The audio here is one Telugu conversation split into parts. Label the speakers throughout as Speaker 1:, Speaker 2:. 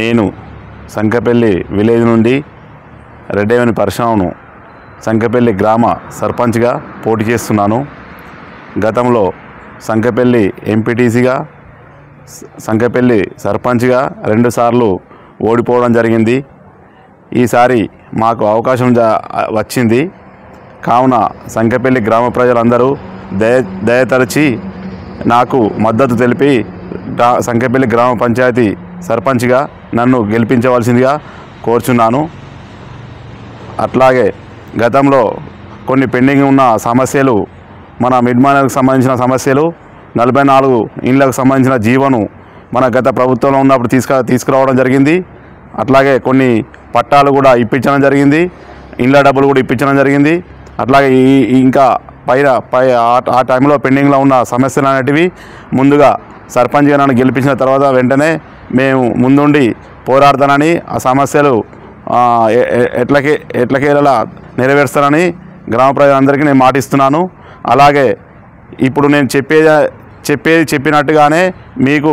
Speaker 1: నేను సంకపల్లి విలేజ్ నుండి రెడ్డేవని పరశురామును సంకపల్లి గ్రామ సర్పంచ్గా పోటీ చేస్తున్నాను. గతంలో సంకపల్లి ఎంపీటీసీగా సంకపల్లి సర్పంచ్గా 2 సార్లు ఓడిపోవడం జరిగింది. ఈసారి మాకు అవకాశం వచ్చింది. కావున సంకపల్లి గ్రామ ప్రజలందరూ దయతలచి నాకు మద్దతు తెలిపి సంకపల్లి గ్రామ పంచాయతీ సర్పంచ్గా నన్ను గెలిపించవలసిందిగా కోరుచున్నాను. అట్లాగే గతంలో కొన్ని పెండింగ్ ఉన్న సమస్యలు, మన మిడ్మానర్కు సంబంధించిన సమస్యలు, 44 ఇండ్లకు సంబంధించిన జీవోను మన గత ప్రభుత్వంలో ఉన్నప్పుడు తీసుకురావడం జరిగింది. అట్లాగే కొన్ని పట్టాలు కూడా ఇప్పించడం జరిగింది, ఇండ్ల డబ్బులు కూడా ఇప్పించడం జరిగింది. అట్లాగే ఇంకా ఆ టైంలో పెండింగ్లో ఉన్న సమస్యలు అనేటివి ముందుగా సర్పంచ్గా నన్ను గెలిపించిన తర్వాత వెంటనే మేము ముందుండి పోరాడతానని, ఆ సమస్యలు ఎట్లకేలా నెరవేరుస్తానని గ్రామ ప్రజలందరికీ నేను మాటిస్తున్నాను. అలాగే ఇప్పుడు నేను చెప్పినట్టుగానే మీకు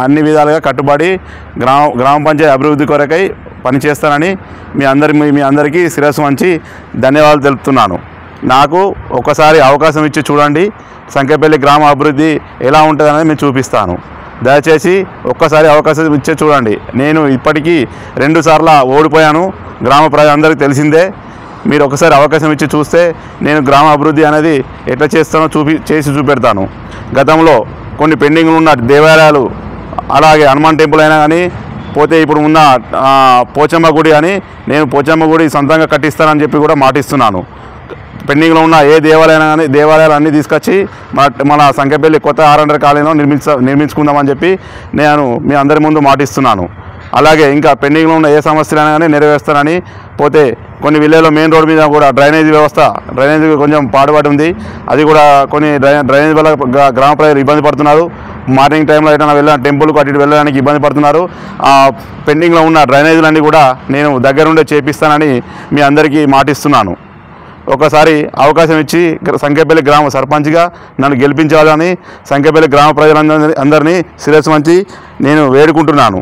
Speaker 1: అన్ని విధాలుగా కట్టుబడి గ్రామ పంచాయతీ అభివృద్ధి కొరకై పనిచేస్తానని మీ అందరికీ శిరస్సు వంచి ధన్యవాదాలు తెలుపుతున్నాను. నాకు ఒకసారి అవకాశం ఇచ్చి చూడండి, సంకపల్లి గ్రామ అభివృద్ధి ఎలా ఉంటుందనేది నేను చూపిస్తాను. దయచేసి ఒక్కసారి అవకాశం ఇచ్చే చూడండి. నేను ఇప్పటికీ 2 సార్లు ఓడిపోయాను, గ్రామ ప్రజలందరికీ తెలిసిందే. మీరు ఒకసారి అవకాశం ఇచ్చి చూస్తే నేను గ్రామ అభివృద్ధి అనేది ఎట్లా చేస్తానో చేసి చూపెడతాను. గతంలో కొన్ని పెండింగ్లు ఉన్న దేవాలయాలు, అలాగే హనుమాన్ టెంపుల్ అయినా కానీ, పోతే ఇప్పుడు ఉన్న పోచమ్మ గుడి అని నేను పోచమ్మ గుడి సొంతంగా కట్టిస్తానని చెప్పి కూడా మాటిస్తున్నాను. పెండింగ్లో ఉన్న ఏ దేవాలయాలు కానీ దేవాలయాలు అన్నీ తీసుకొచ్చి మన సంకపల్లి కొత్త ఆర్ఎండ్ఆర్ కాలనీలో నిర్మించుకుందామని చెప్పి నేను మీ అందరి ముందు మాటిస్తున్నాను. అలాగే ఇంకా పెండింగ్లో ఉన్న ఏ సమస్యలైనా కానీ నెరవేరుస్తానని. పోతే కొన్ని విలేజ్లో మెయిన్ రోడ్ మీద కూడా డ్రైనేజీ కొంచెం పాడుపడి ఉంది. అది కూడా కొన్ని డ్రైనేజ్ వల్ల గ్రామ ప్రజలు ఇబ్బంది పడుతున్నారు. మార్నింగ్ టైంలో ఎటైనా టెంపుల్కి అటు వెళ్ళడానికి ఇబ్బంది పడుతున్నారు. ఆ పెండింగ్లో ఉన్న డ్రైనేజీలన్నీ కూడా నేను దగ్గరుండే చేపిస్తానని మీ అందరికీ మాటిస్తున్నాను. ఒకసారి అవకాశం ఇచ్చి సంకపల్లి గ్రామ సర్పంచ్గా నన్ను గెలిపించాలని సంకపల్లి గ్రామ ప్రజలందరినీ శిరస్సు వంచి నేను వేడుకుంటున్నాను.